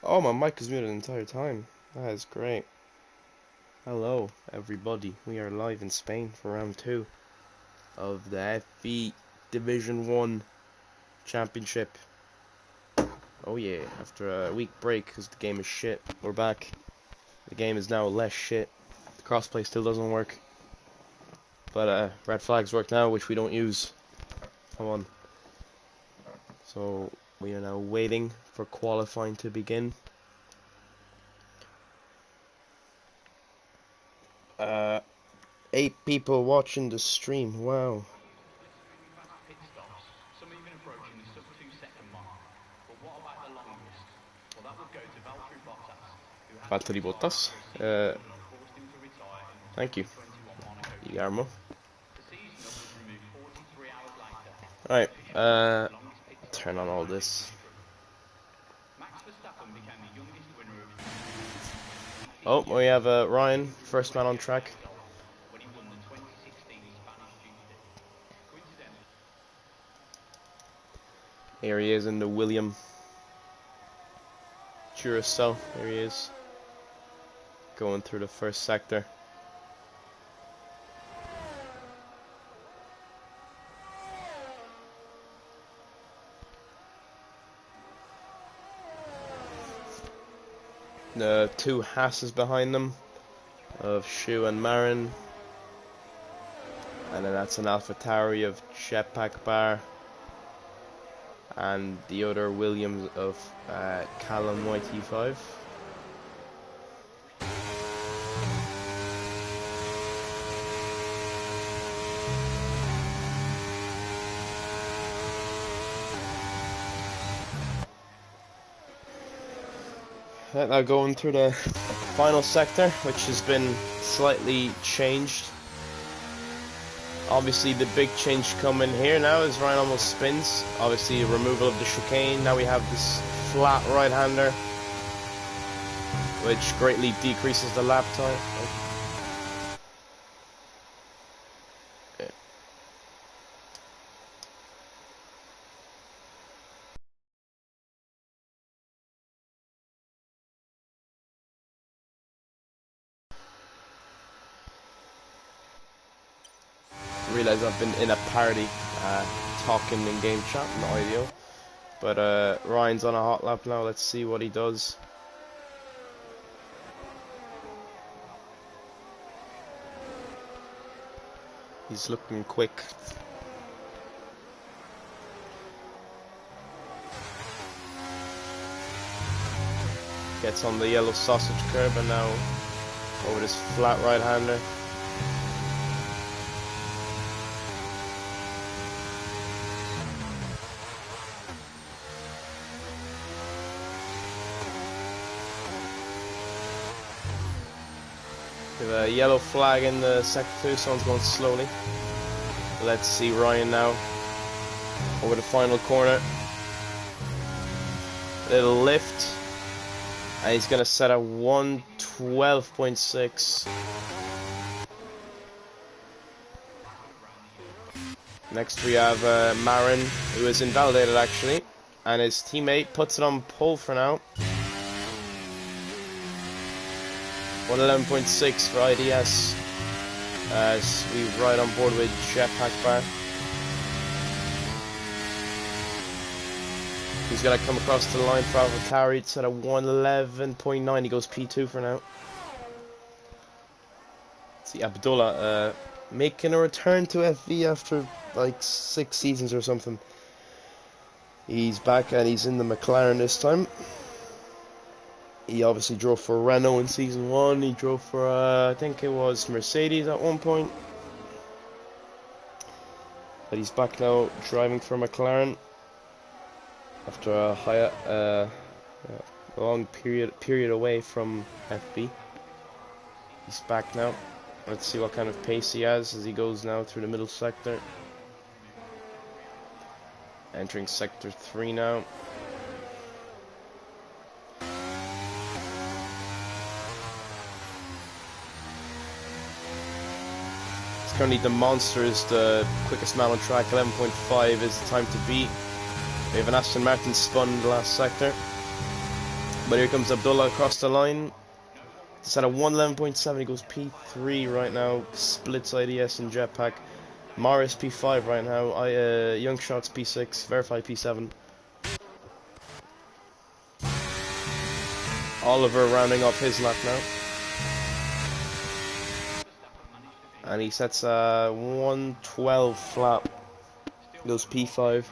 Oh, my mic is muted the entire time. That is great. Hello, everybody. We are live in Spain for round 2 of the FV Division 1 Championship. Oh yeah, after a week break because the game is shit, we're back. The game is now less shit. The crossplay still doesn't work. But red flags work now, which we don't use. Come on. So we are now waiting for qualifying to begin. 8 people watching the stream. Wow. Valtteri Bottas. Thank you, Guillermo. Alright, turn on all this. Oh, we have Ryan, first man on track. Here he is in the William Duracell. Here he is, going through the first sector. The 2 Hasses behind them, of Shu and Marin. And then that's an AlphaTauri of Jetpack Bar. And the other Williams of Callum YT5. Now going through the final sector, which has been slightly changed. Obviously the big change coming here now is Ryan almost spins. Obviously removal of the chicane. Now we have this flat right-hander, which greatly decreases the lap time. Realize I've been in a party talking in game chat, not ideal. But Ryan's on a hot lap now. Let's see what he does. He's looking quick. Gets on the yellow sausage curb and now over this flat right-hander. We have a yellow flag in the sector 2, someone's going slowly. Let's see Ryan now over the final corner. Little lift, and he's gonna set a 1:12.6. Next we have Marin, who is invalidated actually, and his teammate puts it on pole for now. 1:11.6 for IDS as we ride on board with Jetpack Bar. He's gonna come across the line for AlphaTauri. It's at a 1:11.9. He goes P2 for now. See Abdullah making a return to FV after like 6 seasons or something. He's back and he's in the McLaren this time. He obviously drove for Renault in season 1. He drove for, I think it was Mercedes at one point. But he's back now driving for McLaren after a long period away from FB. He's back now. Let's see what kind of pace he has as he goes now through the middle sector. Entering sector 3 now. Currently the Monster is the quickest man on track. 11.5 is the time to beat. We have an Aston Martin spun in the last sector. But here comes Abdullah across the line. It's at a 111.7. He goes P3 right now. Splits IDS and Jetpack. Morris P5 right now. Young Shots P6. Verify P7. Oliver rounding off his lap now. And he sets a 112 flat. Goes P5.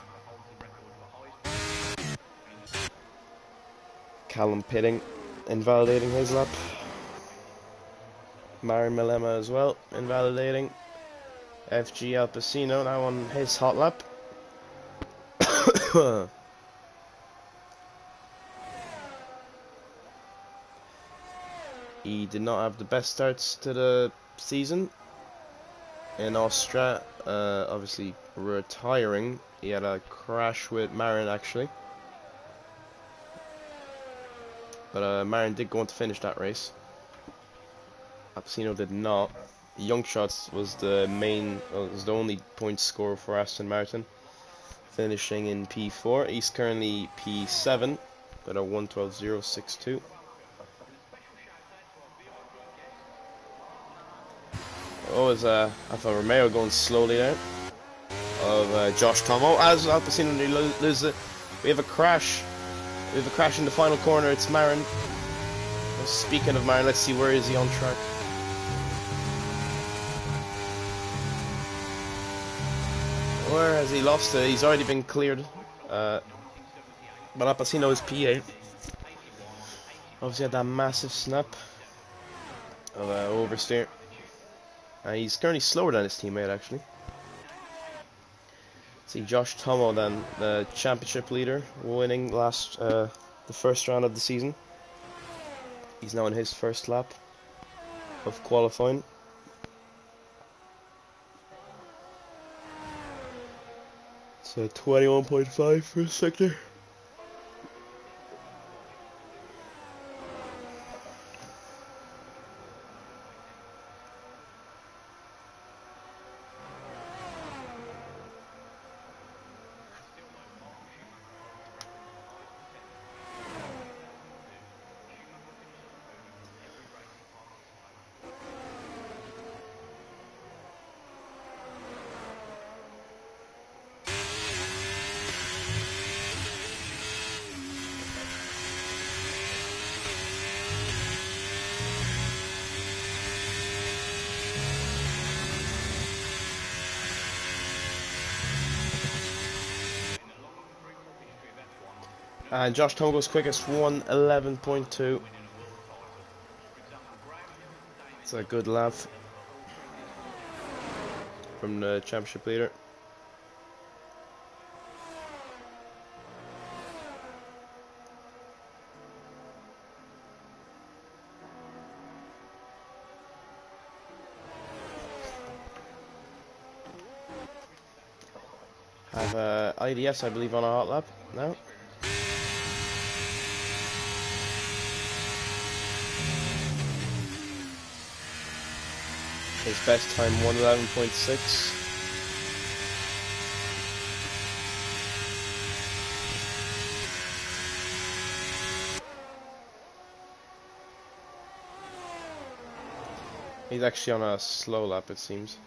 Callum Pitting invalidating his lap. Marin Malema as well invalidating. FG Alpacino now on his hot lap. He did not have the best starts to the season in Austria, obviously retiring. He had a crash with Marin actually, but Marin did go on to finish that race. Apsino did not. Young Shots was the only point scorer for Aston Martin, finishing in P4. He's currently P7 with a 112.062. Oh, is Alfa Romeo going slowly there of Josh Tomo as Alpacino loses it. We have a crash. We have a crash in the final corner. It's Marin. Speaking of Marin, let's see, where is he on track? Where has he lost it? He's already been cleared. But Alpacino is P8. Obviously had that massive snap of oversteer. He's currently slower than his teammate actually. See Josh Tomo then, the championship leader, winning the first round of the season. He's now in his first lap of qualifying. So 21.5 for a sector. And Josh Tomo goes quickest, 111.2. It's a good lap from the championship leader. Have IDS, I believe, on a hot lap now. His best time 111.6. He's actually on a slow lap, it seems.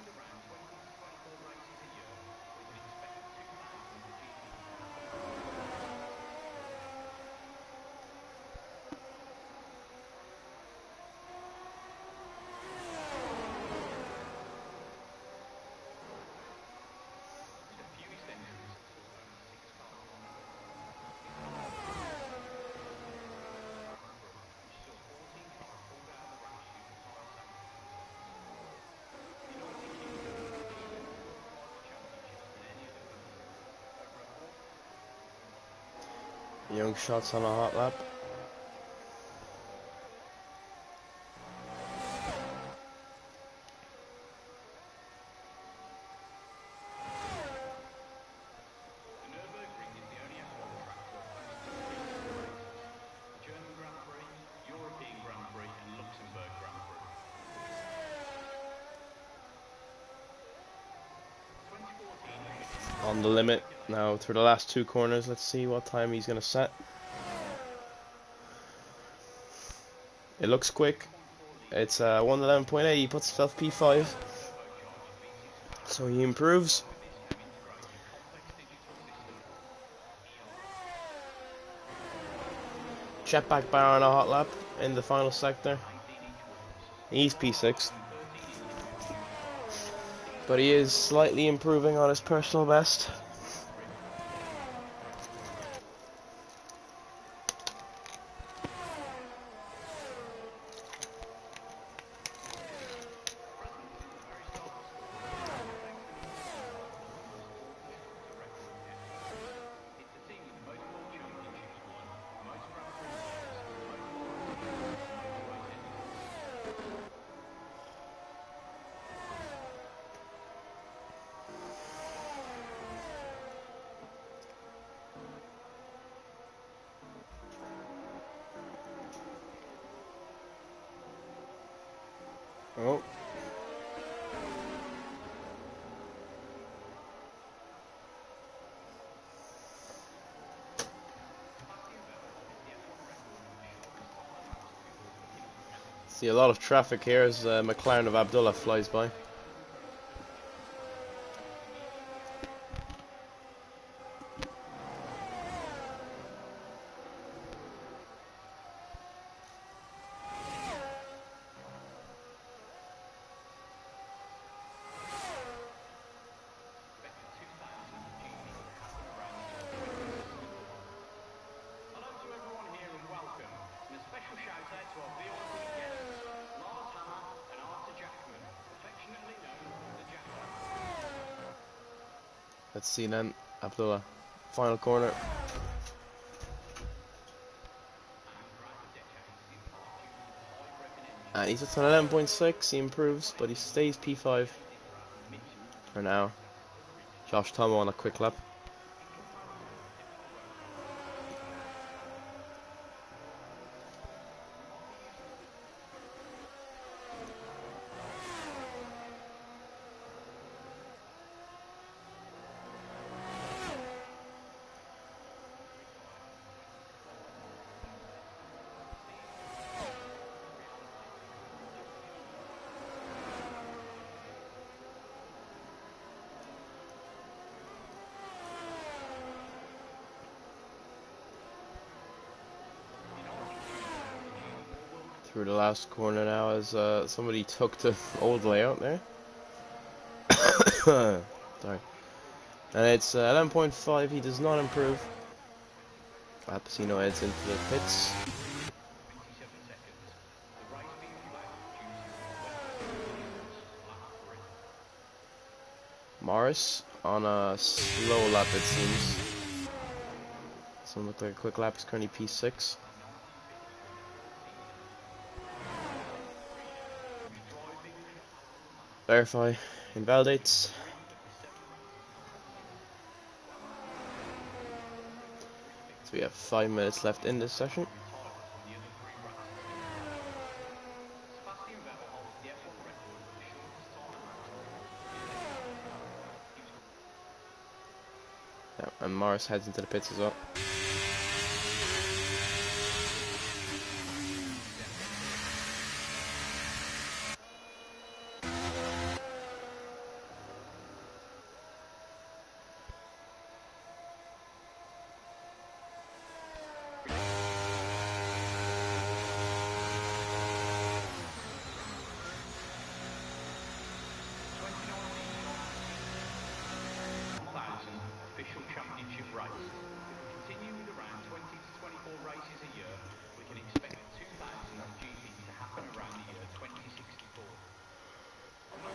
Young Shots on a hot lap. On the limit now through the last two corners. Let's see what time he's going to set. It looks quick. It's 111.8. He puts himself P5. So he improves. Jetpack bar on a hot lap in the final sector. He's P6. But he is slightly improving on his personal best. Oh. See a lot of traffic here as McLaren of Abdullah flies by. Let's see then, Abdullah. Final corner. And he's at an 11.6, he improves, but he stays P5 for now. Josh Tomo on a quick lap. Through the last corner now as somebody took the old layout there. Sorry. And it's 11.5, he does not improve. Apacino heads into the pits. Morris on a slow lap it seems. Doesn't look like a quick lap, he's currently P6. Verify, invalidates. So we have 5 minutes left in this session. Yeah, and Morris heads into the pits as well.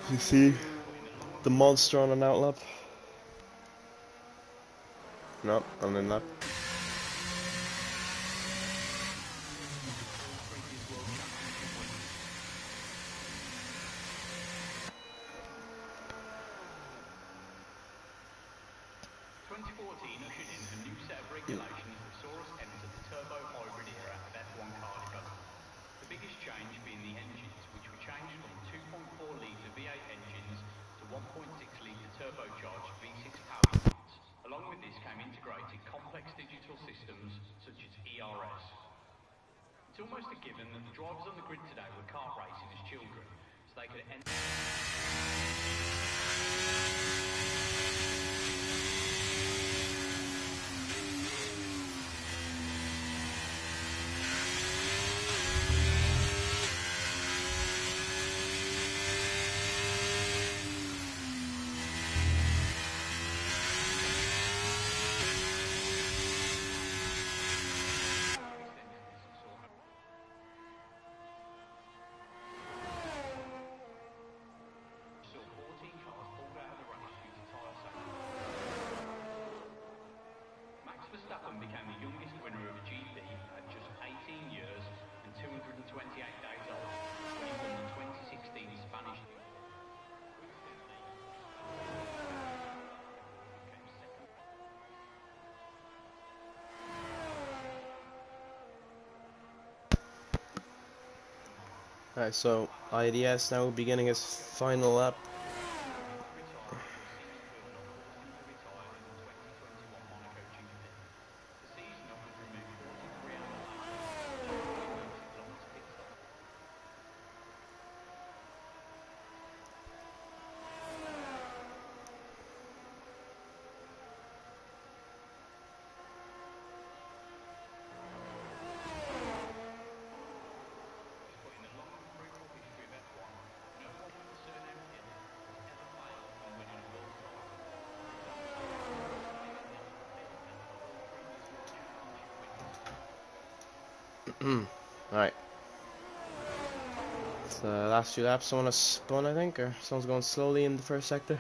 You see the monster on an outlap? No, on in lap. almost a given that the drivers on the grid today were kart racing as children, so they could enter. Verstappen became the youngest winner of a GP at just 18 years and 228 days old when he won the 2016 Spanish League. Alright, so IDS now beginning his final lap. Alright. So last few laps, someone has spun, I think, or someone's going slowly in the first sector.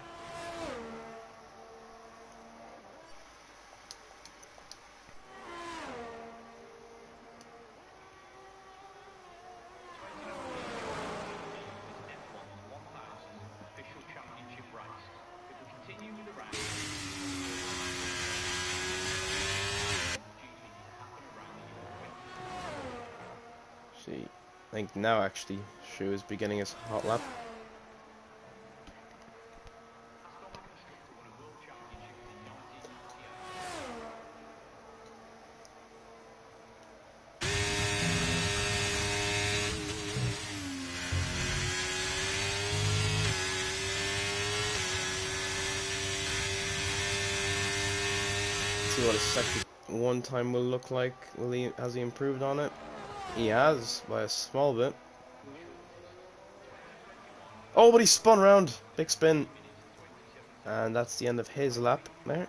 See, I think now actually Shu is beginning his hot lap. See what his second one time will look like. Has he improved on it? He has, by a small bit. Oh, but he spun around. Big spin. And that's the end of his lap there.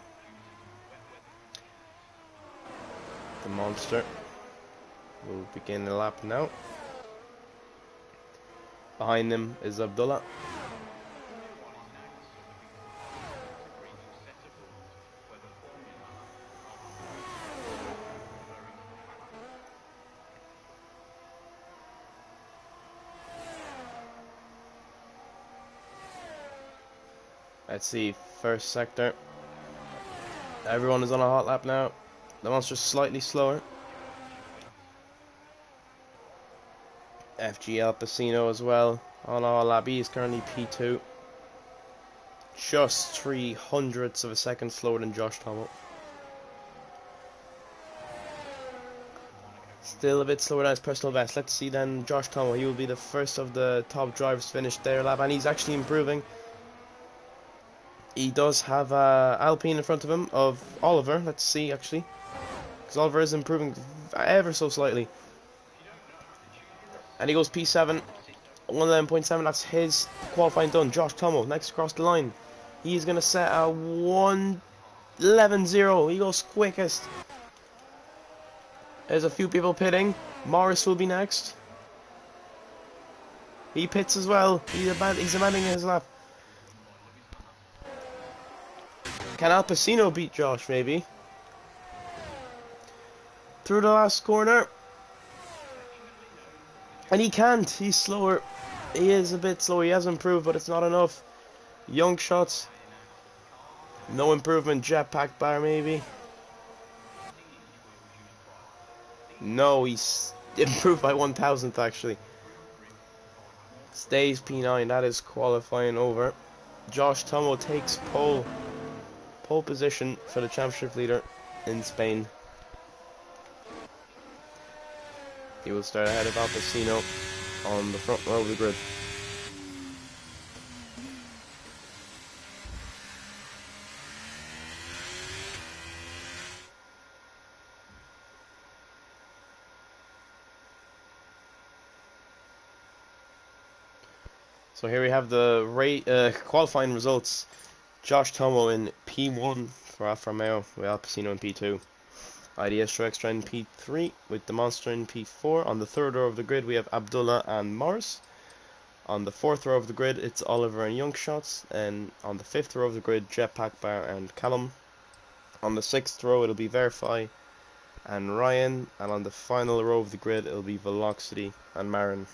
The monster will begin the lap now. Behind him is Abdullah. Let's see, first sector. Everyone is on a hot lap now. The monster's slightly slower. FG Alpacino as well on a hot lap. He is currently P2. Just 0.03 of a second slower than Josh Tomo. Still a bit slower than his personal best. Let's see then Josh Tomo. He will be the first of the top drivers to finish their lap, and he's actually improving. He does have Alpine in front of him, of Oliver. Let's see, actually. Because Oliver is improving ever so slightly. And he goes P7. 111.7, that's his qualifying done. Josh Tomo, next across the line. He's going to set a 1:11.0. He goes quickest. There's a few people pitting. Morris will be next. He pits as well. He's abandoning his lap. Can Alpacino beat Josh, maybe? Through the last corner. And he can't. He's slower. He is a bit slower. He has improved, but it's not enough. Young shots. No improvement. Jetpack bar, maybe. No, he's improved by 1,000th, actually. Stays P9. That is qualifying over. Josh Tomo takes pole position for the championship leader in Spain. He will start ahead of Alpecino on the front row of the grid. So here we have the qualifying results. Josh Tomo in P1 for Alfa Romeo, with Alpecino in P2. IDS Extra in P3 with the Monster in P4. On the third row of the grid we have Abdullah and Morris. On the fourth row of the grid it's Oliver and Youngshots. And on the fifth row of the grid Jetpack Bar and Callum. On the sixth row it'll be Verify and Ryan. And on the final row of the grid it'll be Velocity and Marin.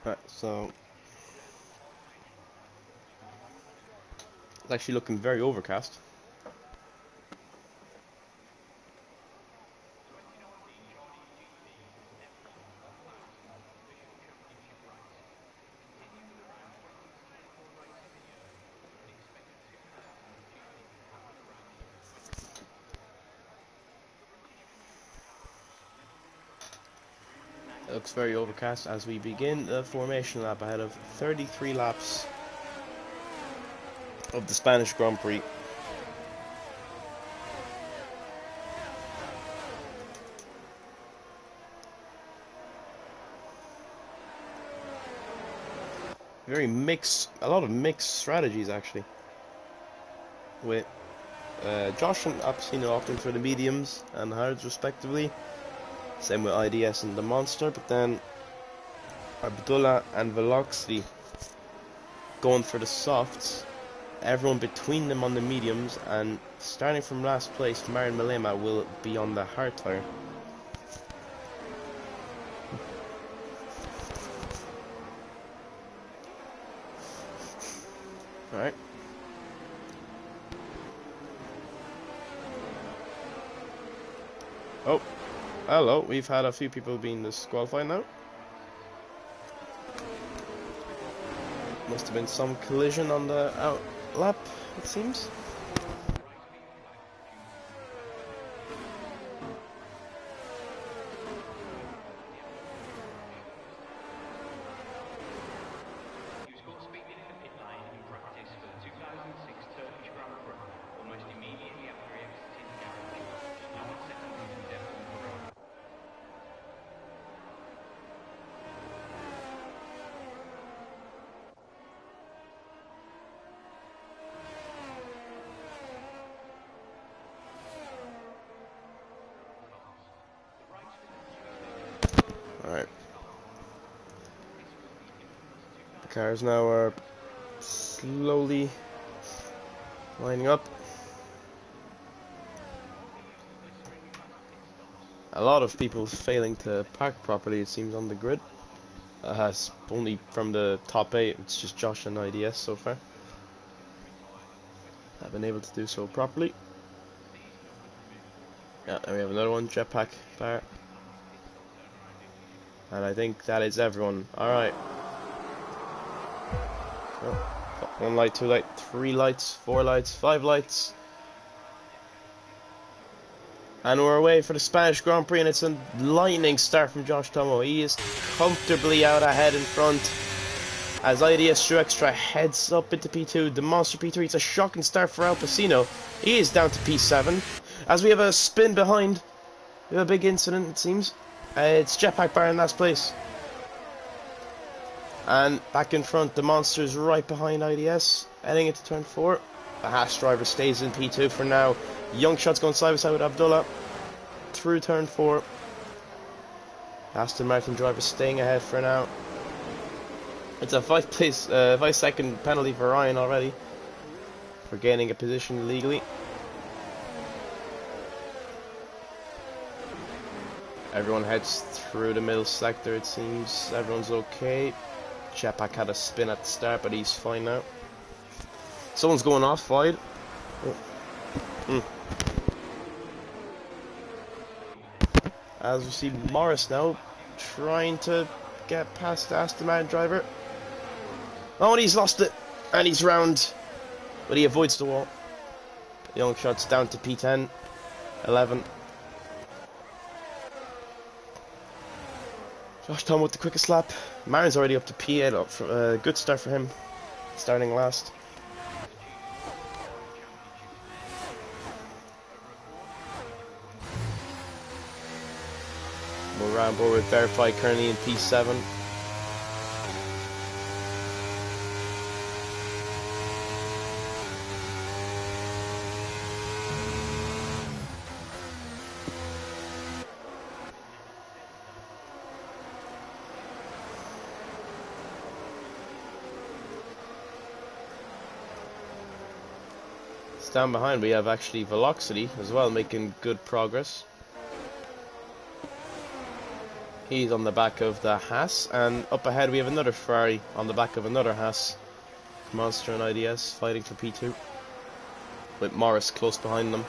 Right, so it's actually looking very overcast. It looks very overcast as we begin the formation lap ahead of 33 laps of the Spanish Grand Prix. Very mixed, a lot of mixed strategies actually. With Josh and Alpecino opting for the mediums and hards respectively. Same with IDS and the Monster, but then Abdullah and Velocity going for the softs. Everyone between them on the mediums, and starting from last place, Marin Malema will be on the hard tire. Alright. Oh, hello, we've had a few people being disqualified now. Must have been some collision on the out lap, it seems. Alright. The cars now are slowly lining up. A lot of people failing to park properly, it seems, on the grid. Only from the top 8, it's just Josh and IDS so far. I've been able to do so properly. Yeah, and we have another one, Jetpack Bar. And I think that is everyone. Alright. Oh, 1 light, 2 light, 3 lights, 4 lights, 5 lights. And we're away for the Spanish Grand Prix, and it's a lightning start from Josh Tomo. He is comfortably out ahead in front as IDS Extra heads up into P2. The Monster P3, it's a shocking start for Alpecino. He is down to P7 as we have a spin behind. We have a big incident, it seems. It's Jetpack Bar in last place. And back in front, the Monster's right behind IDS, heading into turn 4. The Haas driver stays in P2 for now. Young Shot's going side by side with Abdullah through turn 4. Aston Martin driver staying ahead for now. It's a 5-second penalty for Ryan already for gaining a position illegally. Everyone heads through the middle sector, it seems. Everyone's okay. Chepak had a spin at the start, but he's fine now. Someone's going off wide. As we see Morris now trying to get past the Aston Martin driver. Oh, and he's lost it. And he's round. But he avoids the wall. Young Shot's down to P10. 11. Josh Tom with the quickest lap. Marin's already up to P8. Good start for him. Starting last. We'll round board with Verify currently in P7. Down behind we have actually Velocity as well, making good progress. He's on the back of the Haas, and up ahead we have another Ferrari on the back of another Haas. Monster and IDS fighting for P2 with Morris close behind them.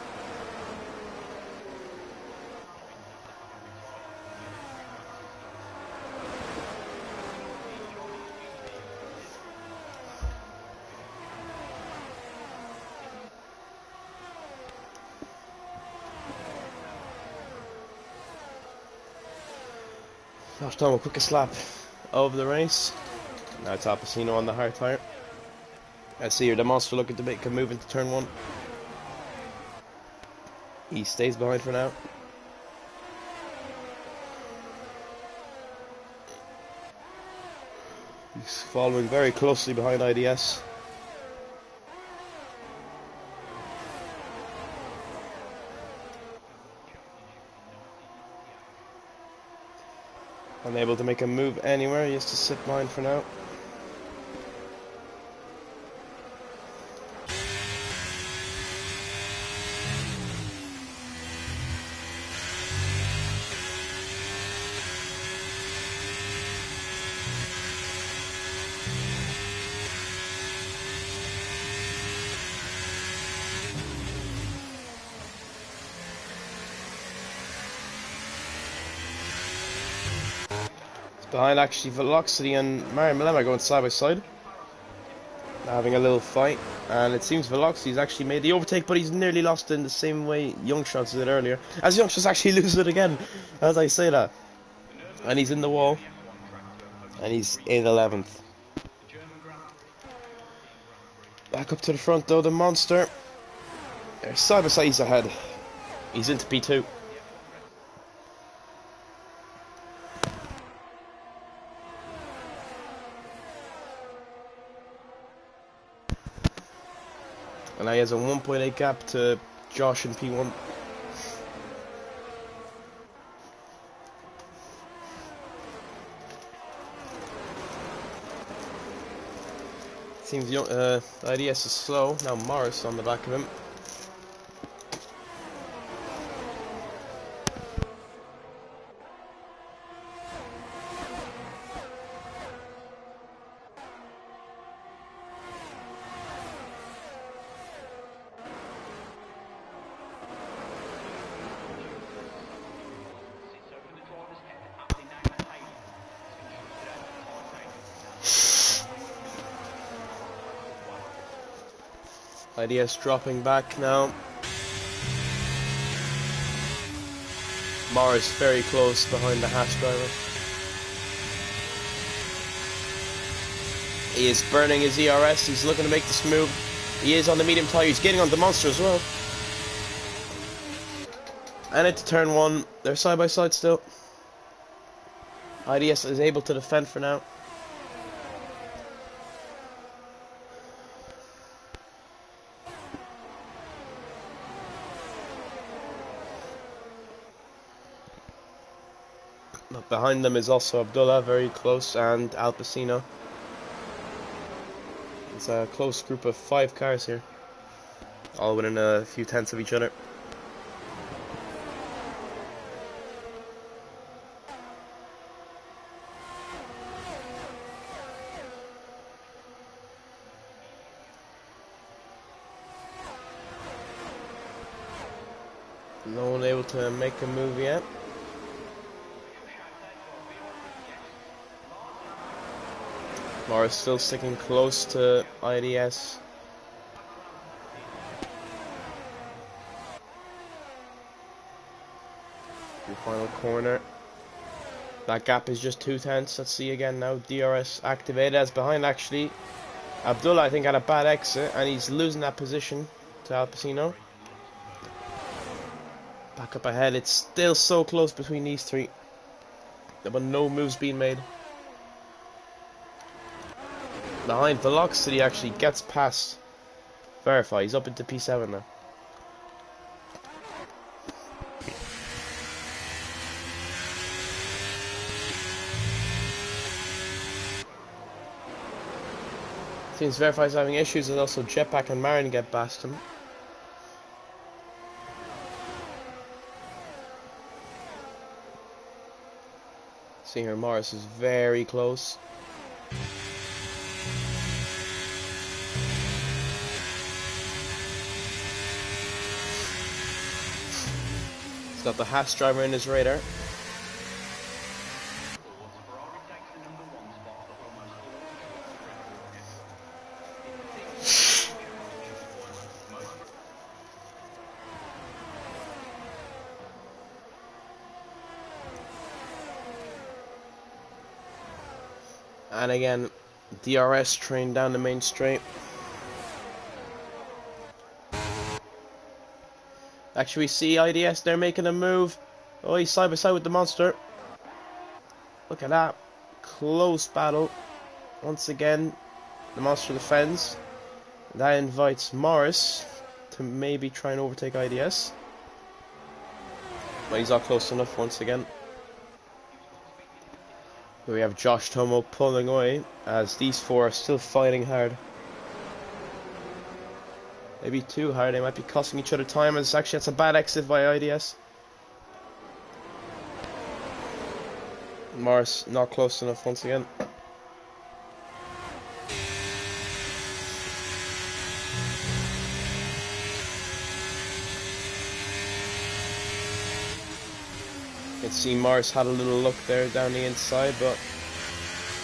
Josh Tom, quickest lap of the race. Now Tapasino on the hard tire. I see here the Monster looking to make a move into turn 1. He stays behind for now. He's following very closely behind IDS. Unable to make a move anywhere, he has to sit behind for now. Behind actually Velocity and Marion Malema going side by side, having a little fight, and it seems Velocity's actually made the overtake, but he's nearly lost in the same way Young Shots did earlier, as Young Shots actually loses it again as I say that, and he's in the wall and he's in 11th. Back up to the front though, the Monster. They're side by side, he's ahead, he's into P2. And now he has a 1.8 gap to Josh in P1. Seems IDS is slow. Now Morris on the back of him. IDS dropping back now. Morris very close behind the Haas driver. He is burning his ERS, he's looking to make this move. He is on the medium tire, he's getting on the Monster as well. And into turn 1, they're side by side still. IDS is able to defend for now. But behind them is also Abdullah, very close, and Al Pacino. It's a close group of 5 cars here, all within a few tenths of each other. No one able to make a move yet. Morris still sticking close to IDS. The final corner. That gap is just 2 tenths. Let's see again now. DRS activated as behind actually. Abdullah, I think, had a bad exit and he's losing that position to Al Pacino. Back up ahead. It's still so close between these 3. But no moves being made. Behind, Velocity actually gets past Verify. He's up into P7 now. Seems Verify's having issues, and also Jetpack and Marin get past him. See here, Morris is very close. He's got the Haas driver in his radar. And again, DRS train down the main straight. Actually, we see IDS, they're making a move. Oh, he's side by side with the monster. Look at that. Close battle. Once again, the monster defends. That invites Morris to maybe try and overtake IDS. But he's not close enough once again. We have Josh Tomo pulling away as these 4 are still fighting hard. Maybe too hard, they might be costing each other time, as actually that's a bad exit by IDS. Morris not close enough once again. You can see Morris had a little look there down the inside, but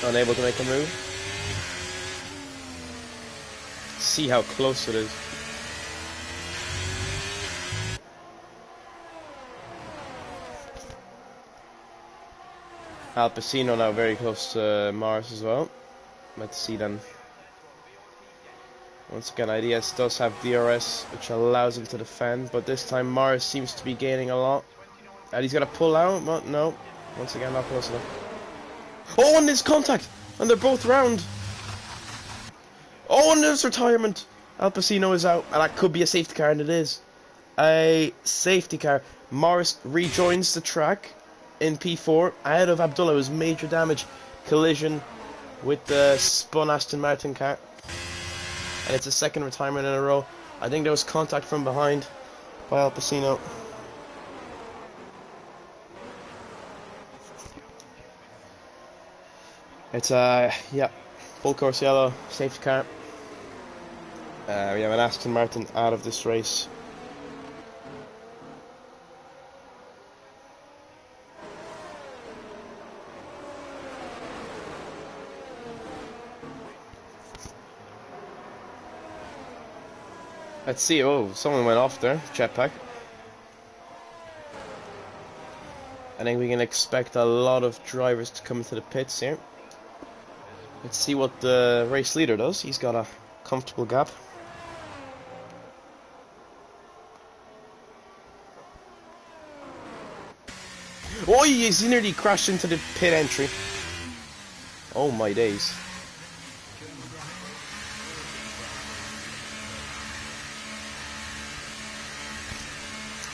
unable to make a move. See how close it is. Al Pacino now very close to Morris as well. Let's see then. Once again, IDS does have DRS, which allows him to defend, but this time Morris seems to be gaining a lot. And he's going to pull out, but no. Once again, not close enough. Oh, and there's contact! And they're both round! Oh, and there's retirement! Al Pacino is out, and that could be a safety car, and it is. A safety car. Morris rejoins the track in P4, ahead of Abdullah, who's major damage. Collision with the spun Aston Martin car. And it's a 2nd retirement in a row. I think there was contact from behind by Al Pacino. It's yeah, full course yellow, safety car. We have an Aston Martin out of this race. Let's see, oh, someone went off there, Jetpack. I think we can expect a lot of drivers to come into the pits here. Let's see what the race leader does. He's got a comfortable gap. Oh, he's nearly crashed into the pit entry. Oh my days.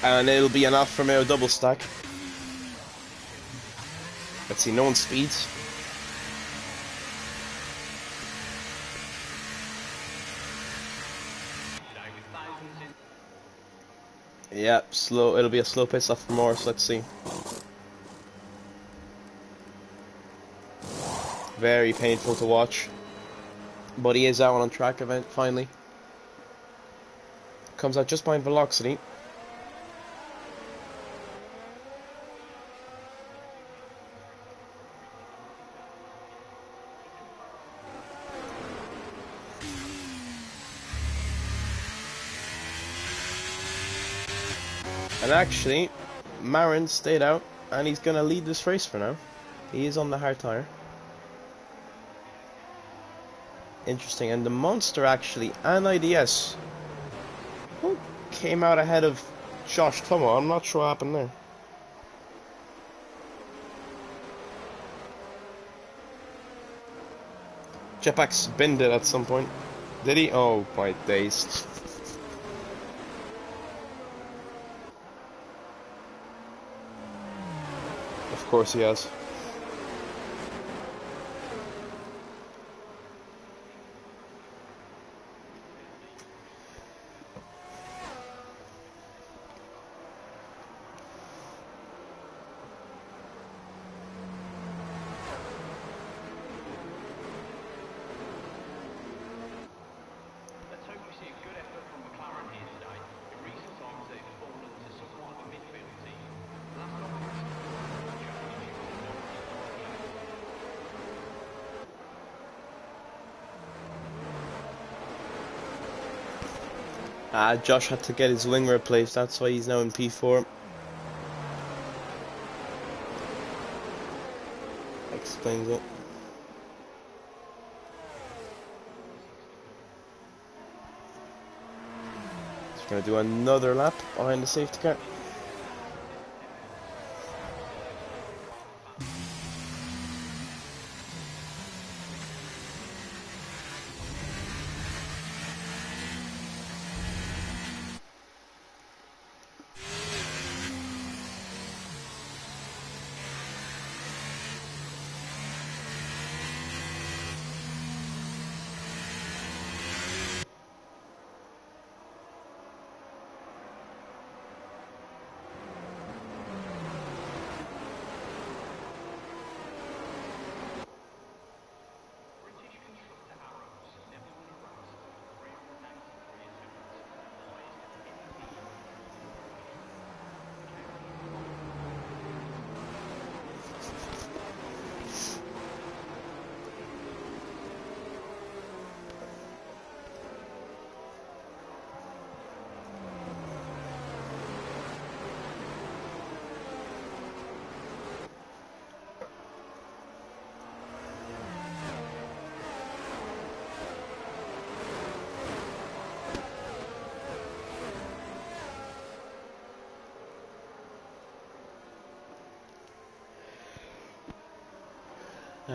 And it'll be an Alfa Romeo double stack. Let's see, no one speeds. Yep, slow. It'll be a slow pit stop for Morris. Let's see. Very painful to watch. But he is out on track event finally. Comes out just behind Velocity. And actually, Marin stayed out, and he's gonna lead this race for now. He is on the hard tire. Interesting, and the Monster actually, and IDS, who came out ahead of Josh Tomo. I'm not sure what happened there. Jetpack spinned it at some point. Did he? Oh my days. Of course he has. Let's hope we see a good effort from McLaren here today. In recent times, they've fallen to somewhat of a midfield team. Last Josh had to get his wing replaced, that's why he's now in P4. Explains it. He's gonna do another lap behind the safety car.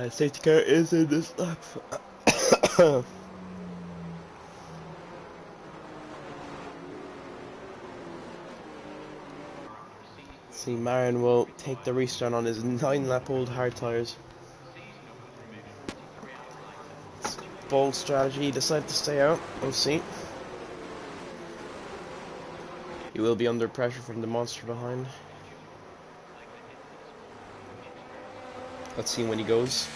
Safety car is in this lap. See, Marin will take the restart on his 9-lap-old hard tires. It's a bold strategy. He decided to stay out. We'll see. He will be under pressure from the Monster behind. Let's see when he goes.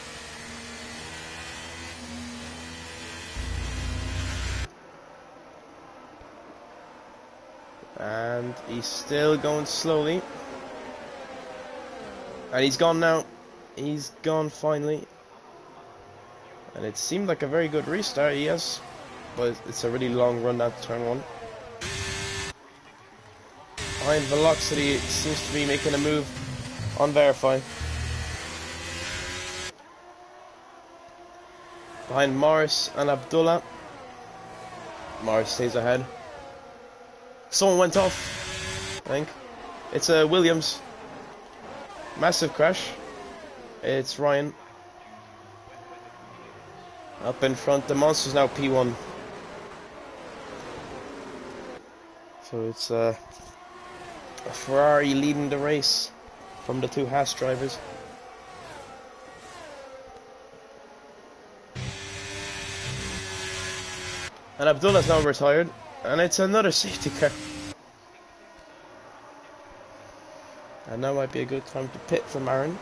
And he's still going slowly. And he's gone now. He's gone finally. And it seemed like a very good restart, yes. But it's a really long run down to turn one. Behind Velocity seems to be making a move on Verify. Behind Morris and Abdullah. Morris stays ahead. Someone went off, I think. It's a Williams. Massive crash. It's Ryan. Up in front. The Monster's now P1. So it's a Ferrari leading the race from the two Haas drivers. And Abdullah's now retired, and it's another safety car. And now might be a good time to pit for Marin.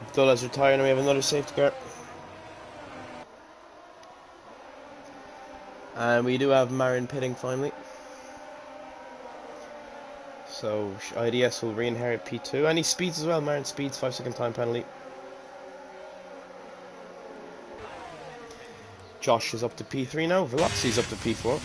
Abdullah's retired, and we have another safety car. And we do have Marin pitting finally. So IDS will re-inherit P2. And he speeds as well. Marin speeds, 5-second time penalty. Josh is up to P3 now. Velocity's up to P4.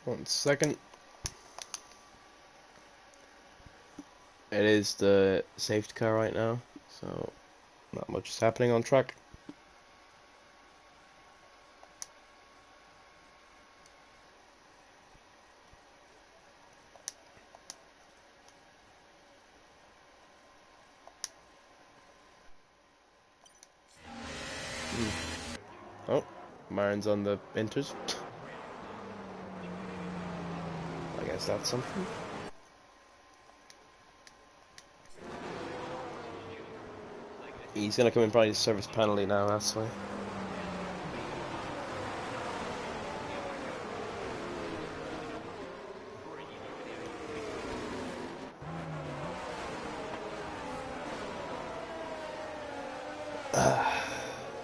One second. It is the safety car right now, so not much is happening on track. Oh, Marin's on the inters. I guess that's something. He's gonna come in probably to service penalty now, that's why.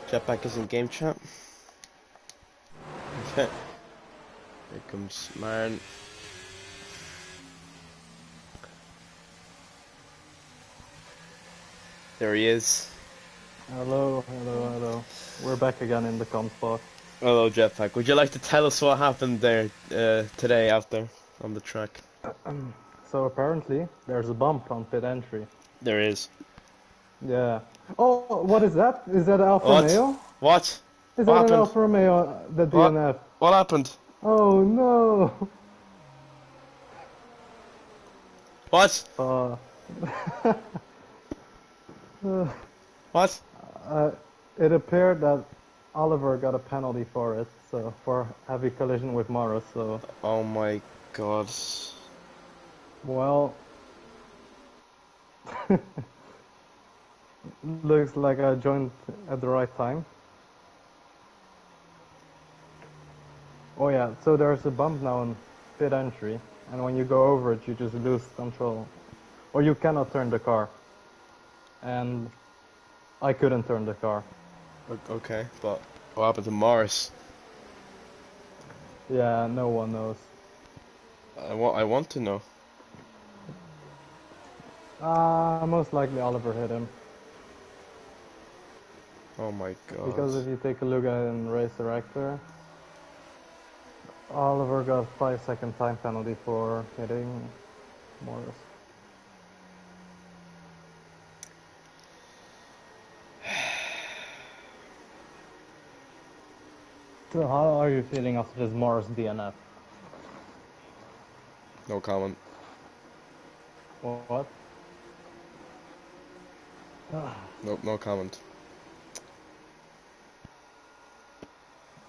Jetpack is in game chat. Okay. Here comes Marin. There he is. Hello, hello, hello. We're back again in the comp spot. Hello, Jetpack. Would you like to tell us what happened there today out there on the track? So apparently there's a bump on pit entry. There is. Yeah. Oh, what is that? Is that Alfa What? Romeo? What? Is What that an happened? Alfa Romeo, the What? DNF? What happened? Oh no! What? What? It appeared that Oliver got a penalty for it, so for heavy collision with Morris. So Oh my god. well, looks like I joined at the right time. Oh yeah, so there's a bump now on pit entry, and when you go over it, you just lose control, or you cannot turn the car. And I couldn't turn the car. Okay, but what happened to Morris? Yeah, no one knows. I want to know. Most likely Oliver hit him. Oh my god. Because if you take a look at it in Race Director, Oliver got a 5-second time penalty for hitting Morris. So how are you feeling after this Morris DNF? No comment. What? Nope, no comment.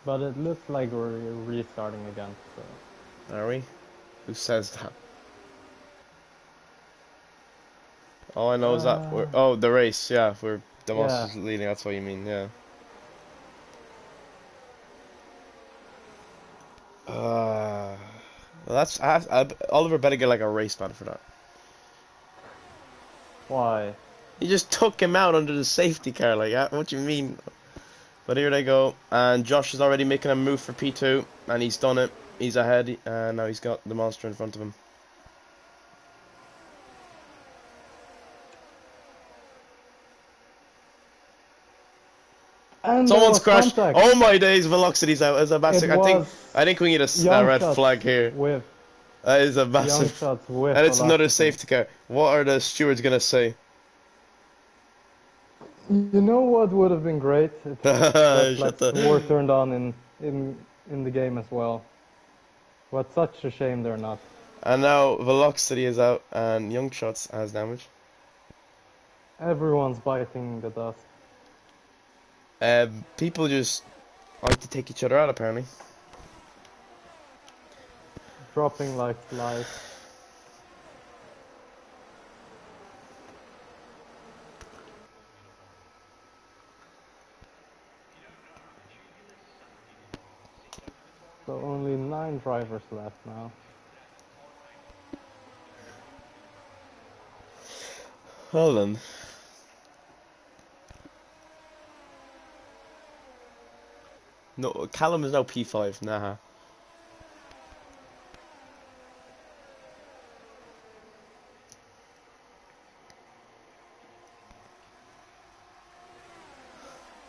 But it looks like we're restarting again, so... Are we? Who says that? All I know is that we're... Oh, the race, yeah. We're... Demos is leading, that's what you mean, yeah. Well, that's... Oliver better get like a race ban for that. Why? You just took him out under the safety car, like, what do you mean? But here they go, and Josh is already making a move for P2, and he's done it. He's ahead, and now he's got the monster in front of him. And there Someone's was crashed. contact. Oh my days, Velocity's out. It's a It massive. was I think we need a young red shots flag here. with That is a young massive. shots with And it's another velocity. safety car. What are the stewards gonna say? You know what would have been great? If red Shut flags were the. turned on in the game as well. But such a shame they're not. And now Velocity is out, and Young Shots has damage. Everyone's biting the dust. People just like to take each other out, apparently. Dropping like flies. So only 9 drivers left now. Well then. No, Callum is now P5. Nah.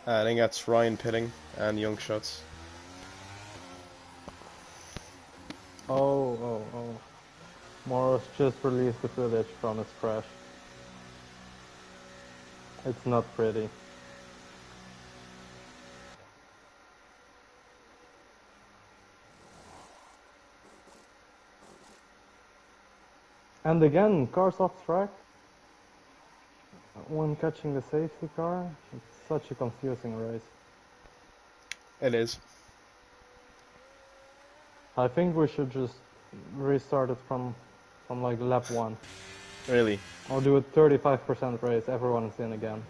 I think that's Ryan pitting and Young Shots. Oh. Morris just released the footage from his crash. It's not pretty. And again, cars off track. When catching the safety car, it's such a confusing race. It is. I think we should just restart it from like lap 1. Really. Or do a 35% race, everyone is in again.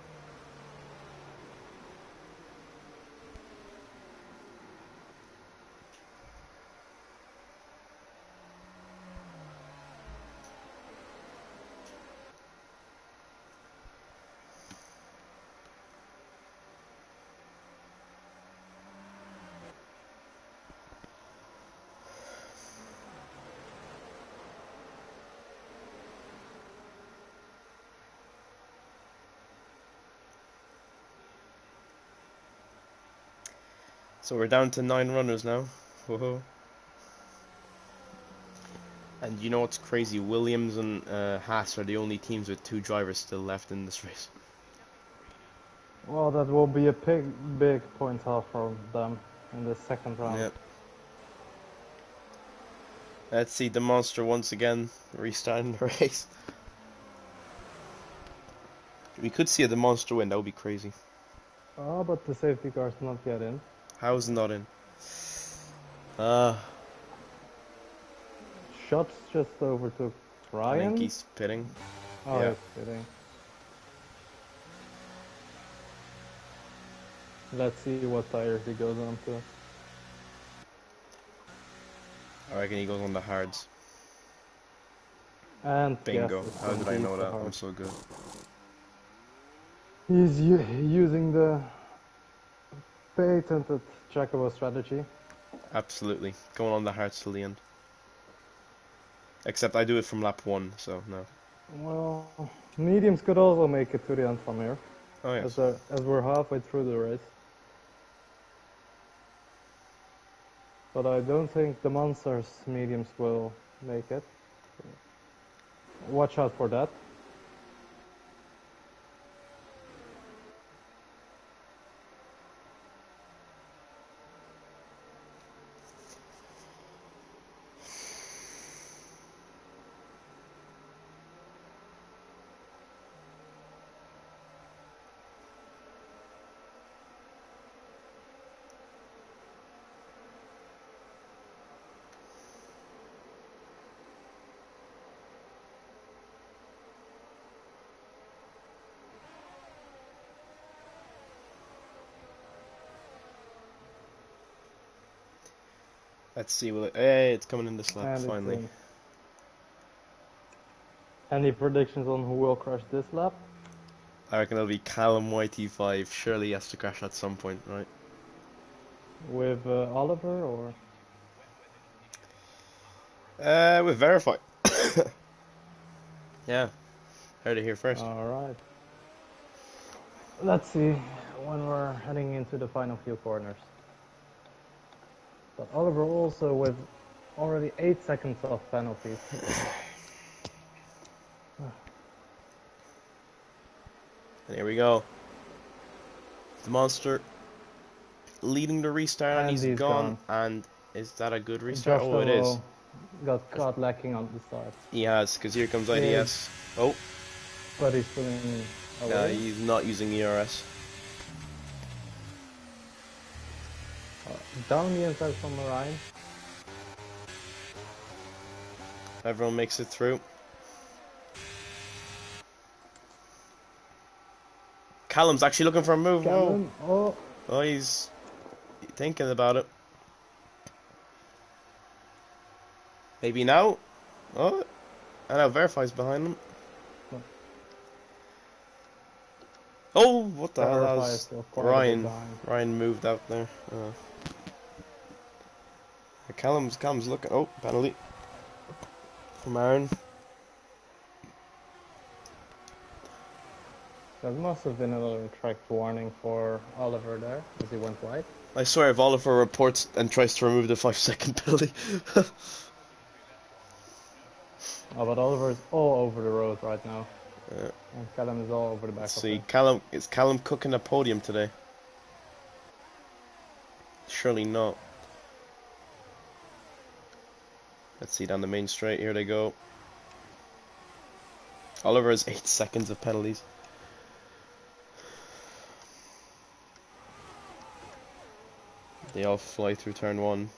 So we're down to 9 runners now. Whoa. And you know what's crazy? Williams and Haas are the only teams with 2 drivers still left in this race. Well, that will be a big point off from them in the second round. Yep. Let's see the monster once again restarting the race. We could see the monster win. That would be crazy. Oh, but the safety car's not yet in. How is it not in? Shots just overtook I Ryan. think he's pitting. Oh, yeah. he's kidding. Let's see what tires he goes on to. I reckon he goes on the hards. And Bingo. yes, How did I know the that? hard. I'm so good. He's using the patented Jacobo strategy. Absolutely. Going on the hards till the end. Except I do it from lap 1, so no. Well, mediums could also make it to the end from here, Oh yes. as we're halfway through the race. But I don't think the monsters mediums will make it. Watch out for that. Let's see. Will it? Hey, it's coming in this lap And it's finally. in. Any predictions on who will crash this lap? I reckon it'll be Callum YT5. Surely he has to crash at some point, right? With Oliver or? With Verify. Yeah. Heard it here first. Alright. Let's see when we're heading into the final few corners. But Oliver also with already 8 seconds of penalties. And here we go. The monster leading the restart, and he's gone. And is that a good restart? Josh Oh, it is. Got caught lacking on the start. He has, because here comes IDS. Oh. But he's pulling away. No, he's not using ERS. Down the inside from Ryan. Everyone makes it through. Callum's actually looking for a move. Callum, Whoa. Oh, he's thinking about it. Maybe now. Oh, and now Verify's behind him. Oh, what the hell? That was Ryan. Ryan moved out there. Callum's looking. Oh, penalty from Aaron. There must have been a little tracked warning for Oliver there, as he went wide. I swear if Oliver reports and tries to remove the 5-second penalty. Oh, but Oliver's all over the road right now. Yeah. And Callum is all over the back. Let's see, is Callum cooking a podium today? Surely not. Let's see, down the main straight, here they go. Oliver has 8 seconds of penalties. They all fly through turn 1.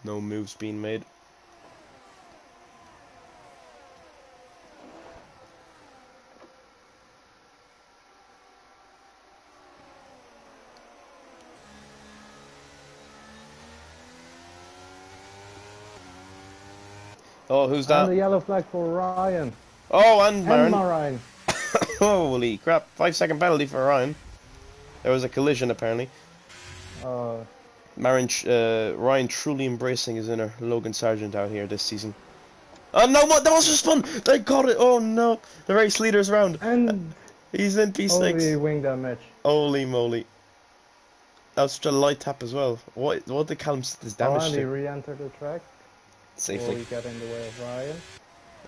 No moves being made. Oh, who's that? And the yellow flag for Ryan. Oh, and Marin. Ryan. Holy crap, 5-second penalty for Ryan. There was a collision apparently. Ryan truly embracing his inner Logan Sargent out here this season. Oh no, what? That was just fun! They got it! Oh no! The race leader's round! And he's in P6. Holy wing damage. Holy moly. That was such a light tap as well. What did Callum this damage and to? he re-entered the track. Safely. He got in the way of Ryan.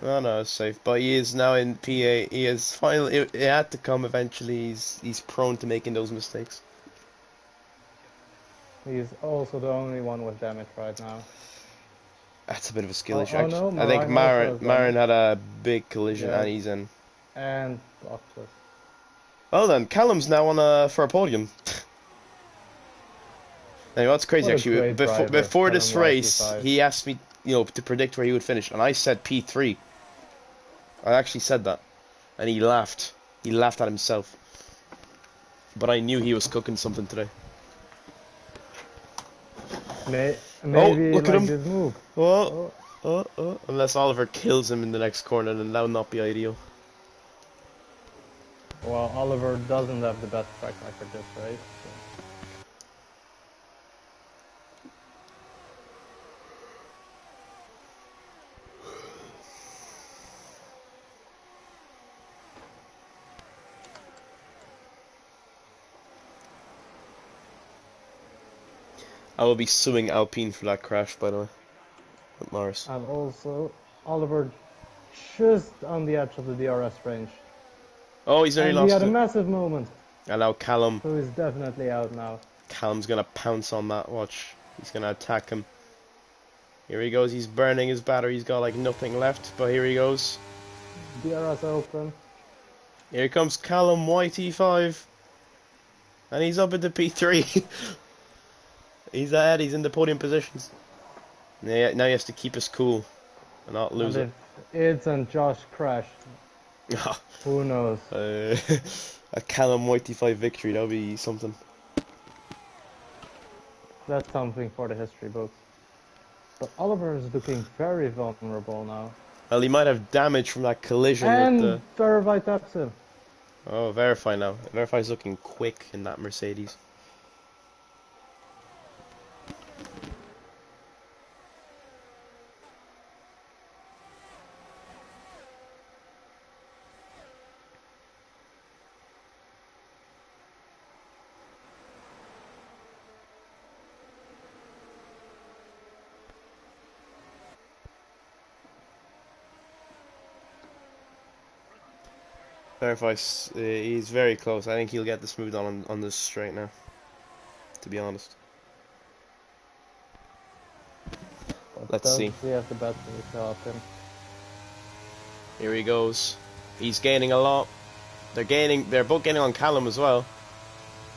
Oh no, it's safe. But he is now in PA. He is finally. It had to come eventually. He's prone to making those mistakes. He's also the only one with damage right now. That's a bit of a skill issue. No, I think Marin had a big collision, and he's in. And Octopus. Well then, Callum's now on for a podium. Now what's crazy actually, before this race, he asked me, to predict where he would finish, and I said P3. I actually said that, and he laughed. He laughed at himself. But I knew he was cooking something today. Maybe look at him. This move. Unless Oliver kills him in the next corner, then that would not be ideal. Well, Oliver doesn't have the best track record this race. So. I will be suing Alpine for that crash, by the way, with Morris. And also, Oliver just on the edge of the DRS range. Oh, he's nearly lost it. He had a massive moment. And now Callum. So he's definitely out now. Callum's going to pounce on that, watch. He's going to attack him. Here he goes, he's burning his battery, he's got like nothing left, but here he goes. DRS open. Here comes Callum YT5. And he's up into P3. He's ahead, he's in the podium positions. Now he has to keep us cool and not lose it. If and Josh crash, who knows? A Callum YT5 victory, that would be something. That's something for the history books. But Oliver is looking very vulnerable now. Well, he might have damage from that collision and with the... Verify taps him. Oh, Verify now. Verify's looking quick in that Mercedes. Verify, he's very close. I think he'll get the smooth on this straight now, to be honest. But Let's see. he has the battery to help him. Here he goes. He's gaining a lot. They're both gaining on Callum as well.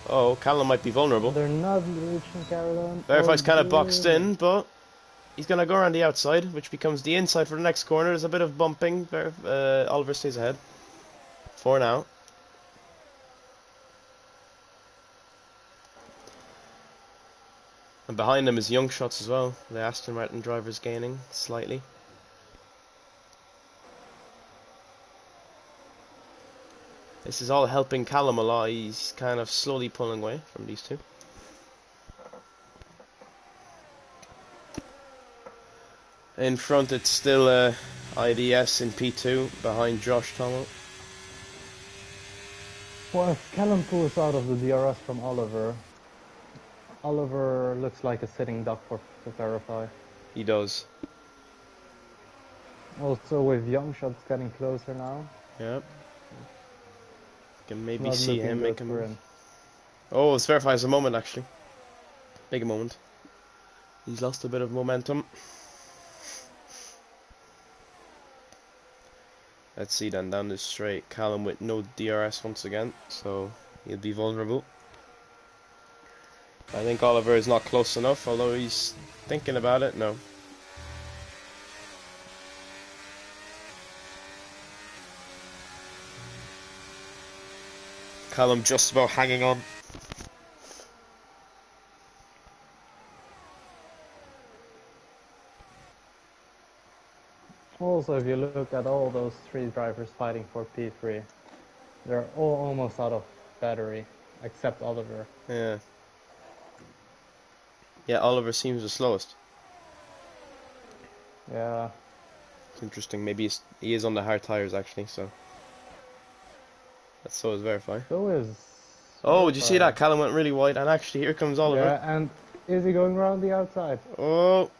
Oh, Callum might be vulnerable. They're not reaching Caroline. Verify's kind of dear. boxed in, but he's gonna go around the outside, which becomes the inside for the next corner. There's a bit of bumping. Oliver stays ahead. For now. And behind him is Young Shots as well. The Aston Martin driver's gaining slightly. This is all helping Callum a lot. He's kind of slowly pulling away from these two. In front it's still IDS in P2 behind Josh Tomo. Well, if Callum pulls out of the DRS from Oliver, Oliver looks like a sitting duck to verify. He does. Also with Young Shots getting closer now. Yep. Can maybe Not see looking him good make a for move. him. Oh, it's Verifies a moment actually. Big moment. He's lost a bit of momentum. Let's see then, down this straight. Callum with no DRS once again, so he'll be vulnerable. I think Oliver is not close enough, although he's thinking about it. No. Callum just about hanging on. Also, if you look at all those three drivers fighting for P3, they're all almost out of battery, except Oliver. Yeah. Yeah, Oliver seems the slowest. Yeah. It's interesting. Maybe he is on the hard tires actually, so. That's so is Verify. So is... Oh, did you see that? Callum went really wide, and actually here comes Oliver. Yeah, and is he going around the outside? Oh.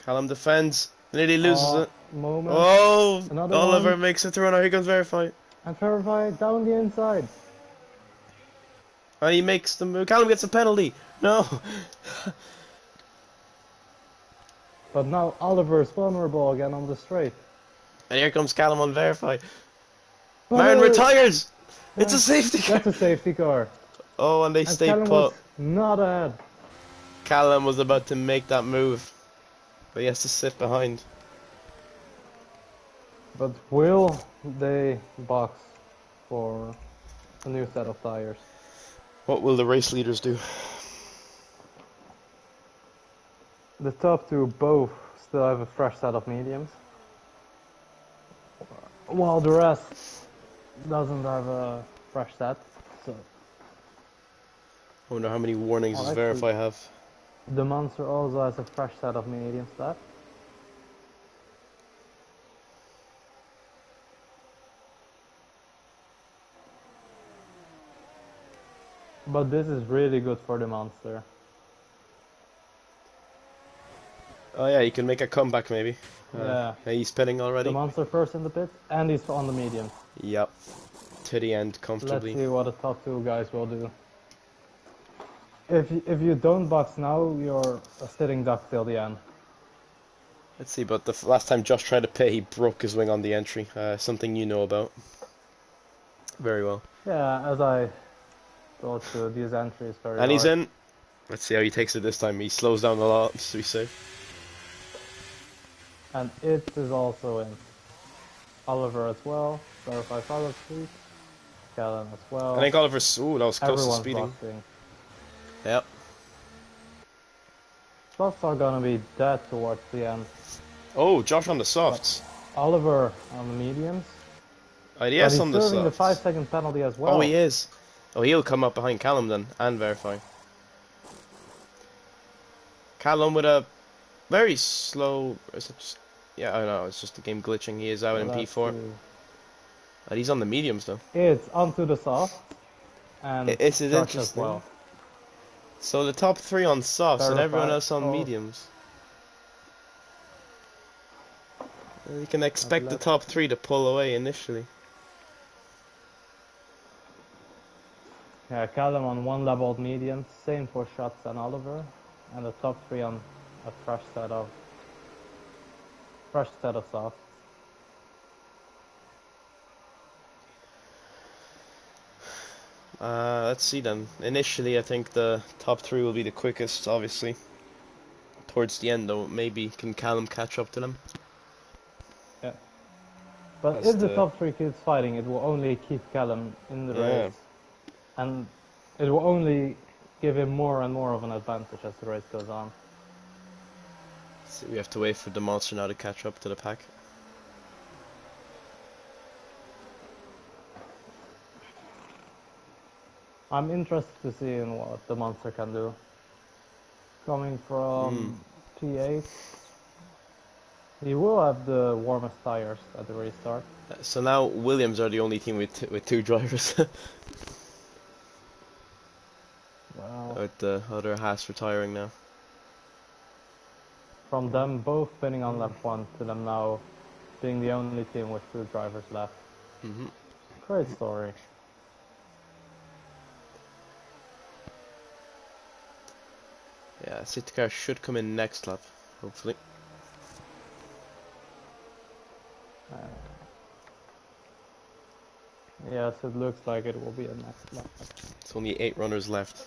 Callum defends. Nearly loses it. Moment. Oh! Another Oliver one. makes it through. Now here comes Verify. And Verify down the inside. And he makes the move. Callum gets a penalty. No. But now Oliver is vulnerable again on the straight. And here comes Callum on Verify. Oh, Marin retires. It's a safety car. That's a safety car. Oh, and they And stay Callum put. was not ahead. Callum was about to make that move, but he has to sit behind. But will they box for a new set of tires? What will the race leaders do? The top two both still have a fresh set of mediums, while the rest doesn't have a fresh set. So I wonder how many warnings does actually- Verify have? the Monster also has a fresh set of mediums left. But this is really good for the Monster. Oh yeah, he can make a comeback maybe. Yeah. He's pitting already. The Monster first in the pit, and he's on the medium. Yep. To the end Let's comfortably. see what the top two guys will do. If you don't box now, you're a sitting duck till the end. Let's see, but the last time Josh tried to pit, he broke his wing on the entry. Something you know about. Very well. Yeah, as I thought to, these entries very And he's hard. in. Let's see how he takes it this time. He slows down a lot, just to be safe. And it is also in. Oliver as well. Verify follow please. Callum as well. I think Oliver's. Ooh, that was close to Everyone's speeding. boxing. Yep. Softs are gonna be dead towards the end. Oh, Josh on the softs. Oliver on the mediums. But IDS he's on the serving the softs. 5-second penalty as well. Oh, he is. Oh, he'll come up behind Callum then, and Verify. Callum with a very slow. Is it just, yeah, I don't know. It's just the game glitching. He is out in Let's P4. see. And he's on the mediums though. It's onto the soft. And It's Josh interesting. as well. So the top three on softs and everyone Verify. else on Oh. mediums. You can expect the left. top three to pull away initially. Yeah, Callum on one leveled medium, same for Shots and Oliver, and the top three on a fresh set of softs. Let's see then. Initially, I think the top three will be the quickest, obviously. Towards the end, though, maybe can Callum catch up to them? Yeah. But That's if the the top three keeps fighting, it will only keep Callum in the yeah. race, and it will only give him more and more of an advantage as the race goes on. So we have to wait for the monster now to catch up to the pack. I'm interested to see in what the monster can do. Coming from P8, he will have the warmest tires at the restart. So now Williams are the only team with two drivers. Well, With the other Haas retiring now. from them both winning on lap 1 to them now being the only team with two drivers left. Mhm. Great story. Yeah, safety car should come in next lap, hopefully. Yes, it looks like it will be a next lap. It's only 8 runners left.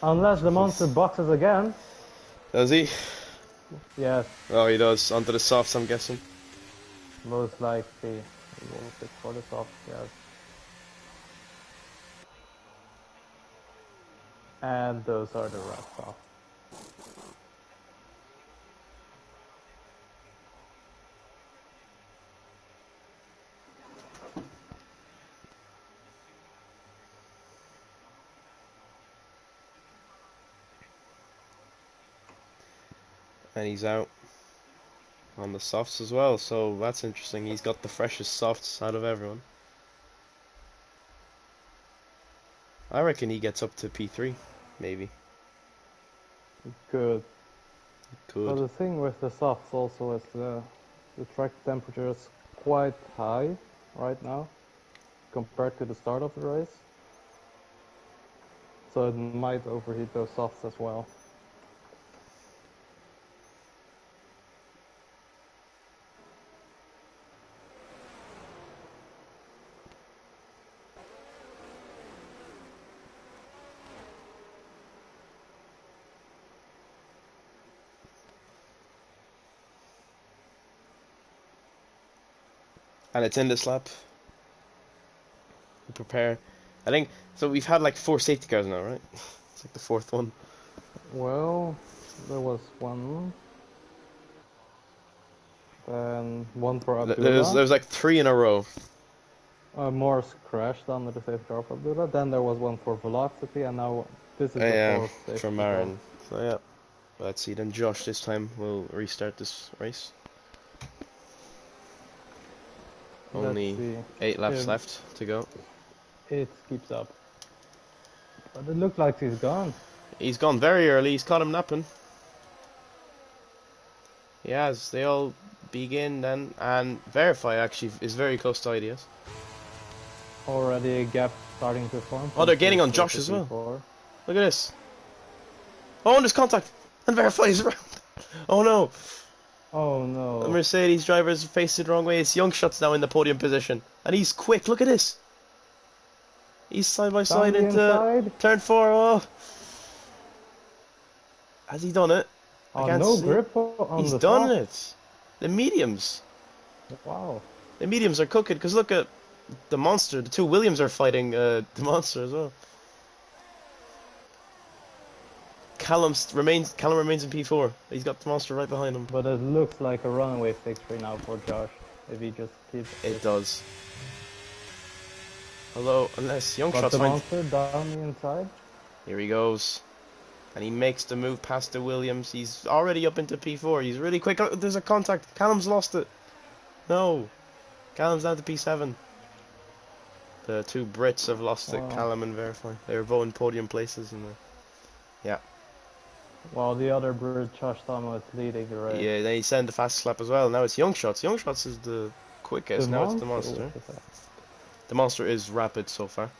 Unless the monster boxes again. Does he? Yes, Oh, he does. Onto the softs, I'm guessing. most likely he will pick for the soft, yes. And those are the red soft. And he's out on the softs as well, so that's interesting. He's got the freshest softs out of everyone. I reckon he gets up to P3, maybe. Good. Could. But the thing with the softs also is the track temperature is quite high right now compared to the start of the race. So it might overheat those softs as well. And it's in this lap. Prepare. I think so. We've had like 4 safety cars now, right? It's like the 4th one. Well, there was one. Then one for Abdullah. There's like 3 in a row. Morse crashed under the safety car for Abdullah. Then there was one for Velocity, and now this is the Yeah, fourth safety from car. Marin. So yeah. Let's see. Then Josh this time will restart this race. Let's Only see 8 laps if left to go. it keeps up. But it looks like he's gone. He's gone very early. He's caught him napping. He has. They all begin then, and Verify actually is very close to IDS. Already a gap starting to form. Oh, they're gaining on Josh as well. Look at this. Oh, and there's contact. And Verify is around. Oh no. Oh no. The Mercedes drivers faced it the wrong way. It's Young Shots now in the podium position. And he's quick. Look at this. He's side by side Down the into inside. turn 4. Oh. Has he done it? I Oh, can't no see. grip on He's the done soft. it. The mediums. Wow. The mediums are cooking. Because look at the monster. The 2 Williams are fighting the monster as well. Callum remains in P4. He's got the monster right behind him. But it looks like a runaway victory now for Josh. If he just keeps It does. Although, unless Young Got Shots the finds... monster down the inside. Here he goes. And he makes the move past the Williams. He's already up into P4. He's really quick. Oh, there's a contact. Callum's lost it. No. Callum's down to P7. The 2 Brits have lost it. Wow. Callum and Verify. They were both in podium places. And yeah. While the other brute, Josh Thomas, leading the race. Yeah, then he sent the fastest lap as well. Now it's Young Shots. Young Shots is the quickest. The Now it's the monster Monster. with the fact. The Monster is rapid so far.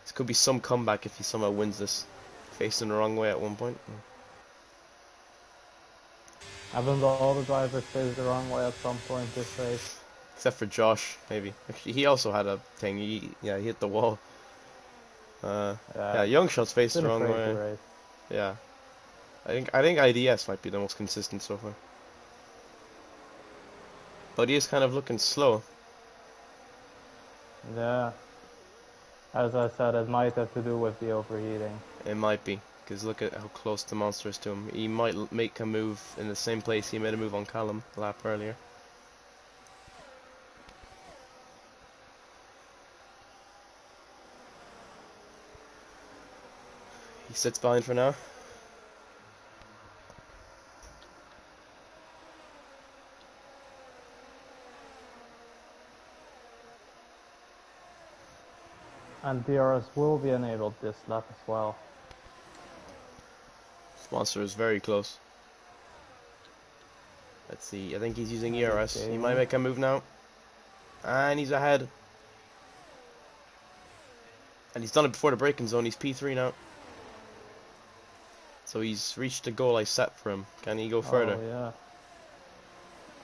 This could be some comeback if he somehow wins this. Facing the wrong way at one point. Haven't all the drivers faced the wrong way at some point this race? Except for Josh, maybe. Actually, he also had a thing. He hit the wall. Yeah, Young Shots faced the Been a wrong crazy way. race. Yeah, I think IDS might be the most consistent so far. But he is kind of looking slow. Yeah. As I said, it might have to do with the overheating. It might be, because look at how close the Monster is to him. He might make a move in the same place he made a move on Callum a lap earlier. He sits behind for now. And DRS will be enabled this lap as well. This Monster is very close. Let's see, I think he's using Okay. ERS. He might make a move now. And he's ahead. And he's done it before the braking zone. He's P3 now. So he's reached the goal I set for him. Can he go further? Oh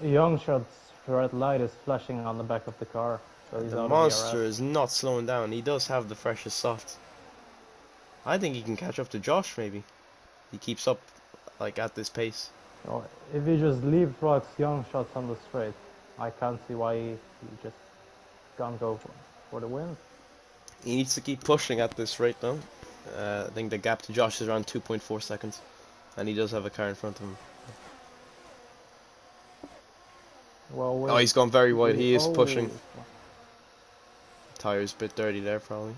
yeah. Young Shot's red light is flashing on the back of the car. So he's The out of Monster DRS. is not slowing down. He does have the freshest soft. I think he can catch up to Josh, maybe. He keeps up, like, at this pace. Oh, if he just leapfrogs Young Shots on the straight, I can't see why he just can't go for the win. He needs to keep pushing at this rate now. I think the gap to Josh is around 2.4 seconds. And he does have a car in front of him. Well, Oh, he's gone very wide. He is oh. pushing. Tire's a bit dirty there, probably.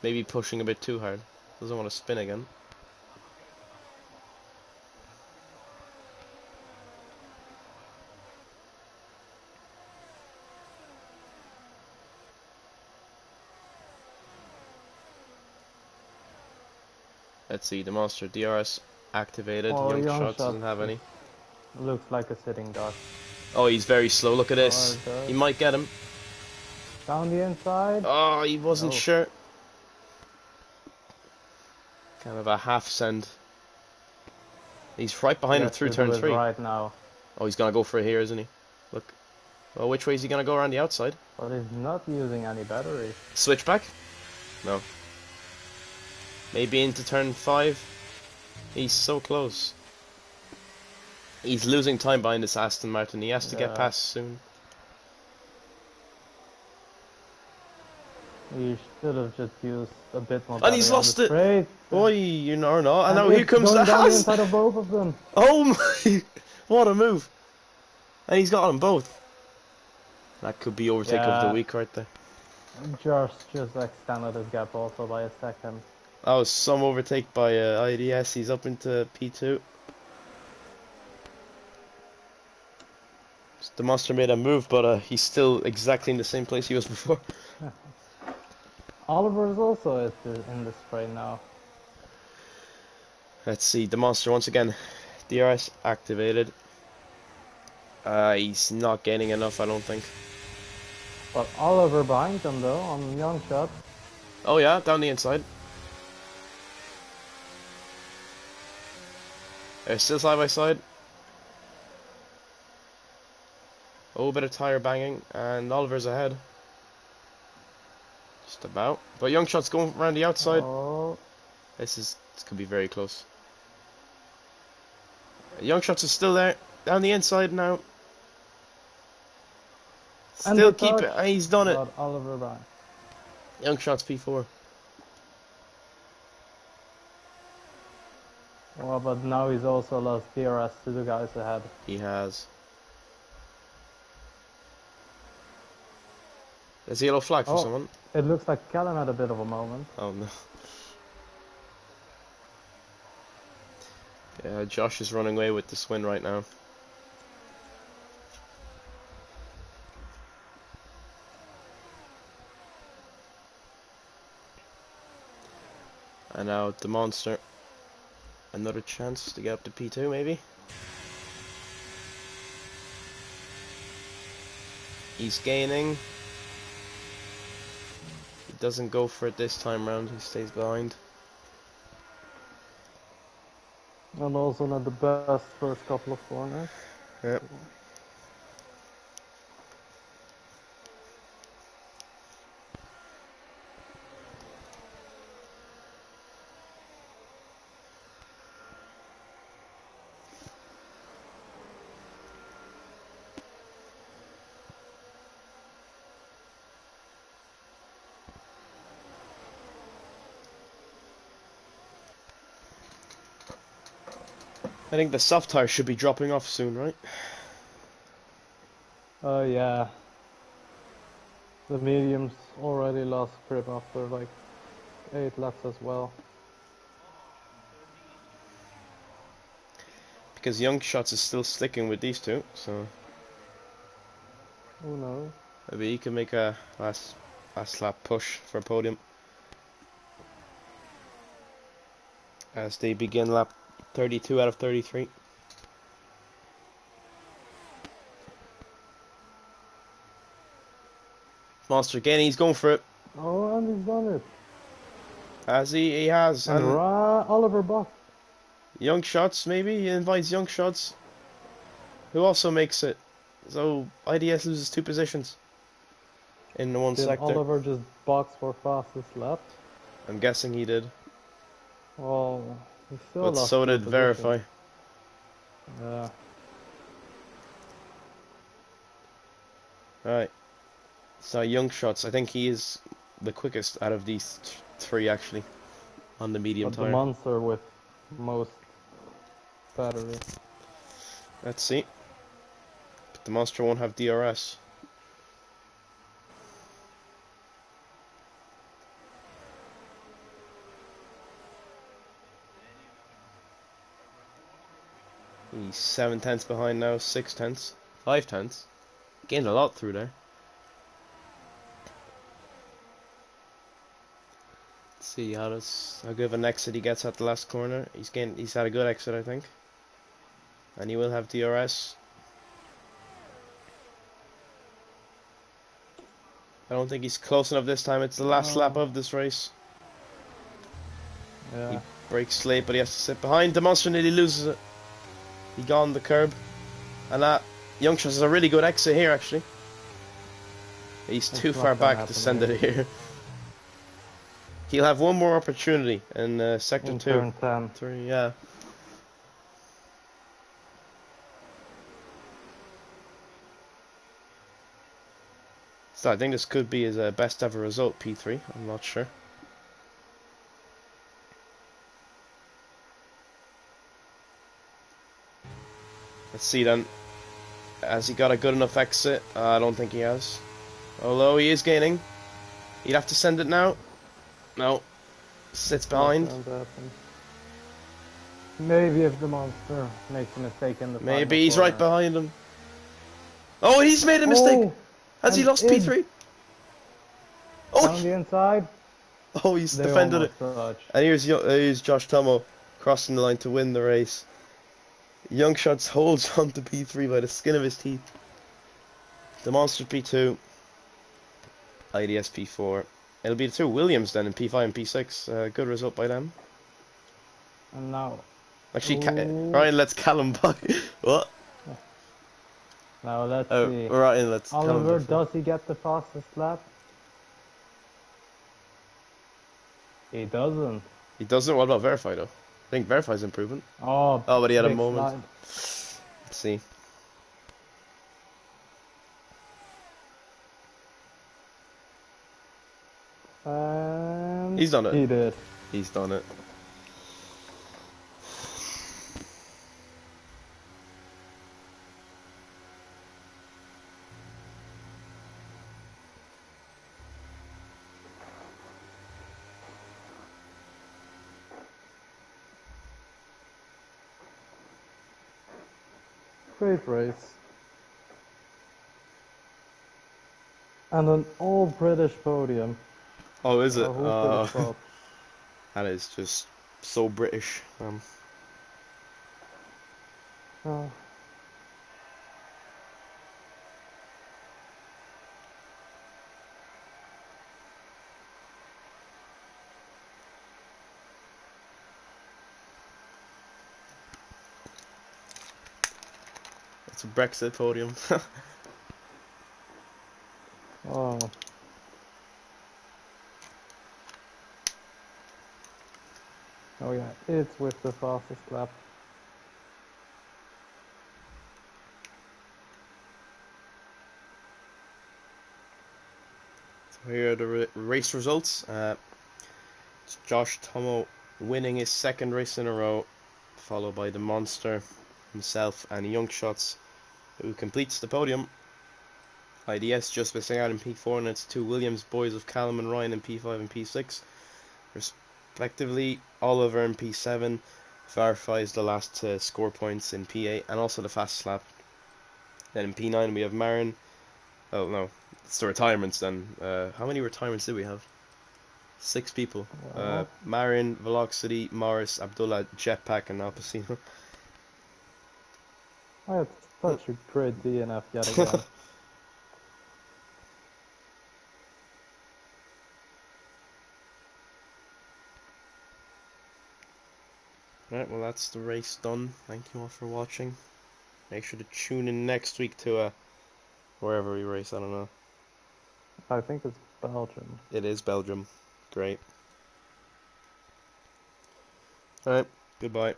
Maybe pushing a bit too hard. Doesn't want to spin again. Let's see, the Monster DRS activated. Oh, Young Young Shots doesn't Shots. have any. Looks like a sitting duck. Oh, he's very slow. Look at this. Oh, He might get him. Down the inside. Oh, he wasn't Oh. sure. Kind of a half send. He's right behind him Yes, through to turn do it 3. right now. Oh, he's gonna go for it here, isn't he? Look. Well, which way is he gonna go around the outside? But he's not using any battery. Switchback? No. Maybe into turn 5. He's so close. He's losing time behind this Aston Martin. He has to get Yeah. past soon. He should have just used a bit more And battery he's on lost the it. straight. Oi, you know or not. And now here it's comes going the down the Haas. inside of both of them. Oh my! What a move! And he's got them both. That could be overtake of the Yeah. week right there. Josh just extended his gap also by a second. That was some overtake by IDS. He's up into P2. The Monster made a move, but he's still exactly in the same place he was before. Oliver is also in the spray now. Let's see, the Monster once again. DRS activated. He's not gaining enough, I don't think. But Oliver behind him though on Young Shot. Oh yeah, down the inside. They're still side by side. Oh, bit of tire banging, and Oliver's ahead. Just about. But Young Shot's going around the outside. Oh, This could be very close. Young Shots is still there, down the inside now. And Still the keep touch. it, and he's done it. but Oliver behind. Young Shots P4. Well, but now he's also lost DRS to the guys ahead. He has. There's a yellow flag for Oh. someone. It looks like Callum had a bit of a moment. Oh no. Yeah, Josh is running away with this win right now. And now the monster. Another chance to get up to P2 maybe. He's gaining. He doesn't go for it this time round, he stays behind. And also not the best first couple of corners. Yep. I think the soft tire should be dropping off soon, right? Oh yeah. The mediums already lost grip after like 8 laps as well. Because Young Shots is still sticking with these two, so Who knows? maybe he can make a last lap push for a podium. As they begin lap 32 out of 33. Monster again, he's going for it. Oh, and he's done it. As he has. And Oliver Buck. Young Shots, maybe? He invites Young Shots. Who also makes it. So, IDS loses 2 positions. In the one Did sector. Oliver just box for fastest lap? I'm guessing he did. Well, he still But lost so 2 did positions. Verify. Yeah. Right. So Young Shots, I think he is the quickest out of these 3 actually. On the medium But tire. the monster with most battery. Let's see. But the monster won't have DRS. He's 7 tenths behind now, 6 tenths, 5 tenths. Gained a lot through there. Let's see how good of an exit he gets at the last corner. He's had a good exit, I think. And he will have DRS. I don't think he's close enough this time. It's the last lap of this race. Yeah. He breaks late, but he has to sit behind. The monster nearly loses it. He got on the curb. And that Youngsters has a really good exit here, actually. He's too far back to send it here. He'll have one more opportunity in sector 2. Turn 10. 3, yeah. So I think this could be his best ever result, P3. I'm not sure. Let's see then. Has he got a good enough exit? I don't think he has. Although he is gaining. He'd have to send it now. No. Sits behind. Maybe if the monster makes a mistake in the Maybe he's final right behind him. Oh, he's made a mistake. Oh, Has he and lost in. P3? Oh, On the inside. oh, he's They defended it. almost touched. And here's Josh Tomo crossing the line to win the race. Young Shots holds on to P3 by the skin of his teeth. The Monster P2. IDS P4. It'll be the 2 Williams then in P5 and P6. Good result by them. And now. Actually, Ooh. Ryan lets Callum back. What? Now let's Oh, see. Ryan lets Callum Oliver, back. does he get the fastest lap? He doesn't. He doesn't? What about Verify though? I think Verify's improving. Oh, but he had a big moment. slide. Let's see. And He's done it. He did. He's done it. Great race. And an all British podium. Oh, is it? Who's for the top? That is just so British. Oh, It's a Brexit podium. oh. Oh yeah, it's with the fastest lap. So here are the race results. It's Josh Tomo winning his second race in a row, followed by the monster himself and Young Shots, who completes the podium. IDS just missing out in P4, and it's two Williams boys of Callum and Ryan in P5 and P6, respectively. Oliver in P7, Farfai is the last to score points in P8, and also the fastest lap. Then in P9 we have Marin. Oh no, it's the retirements then. How many retirements did we have? 6 people. Well, Marin, Velocity, Morris, Abdullah, Jetpack, and Alpacino. oh, it's such a great DNF yet again. Right, well that's the race done. Thank you all for watching. Make sure to tune in next week to wherever we race. I don't know. I think it's Belgium. It is Belgium. Great. Alright, goodbye.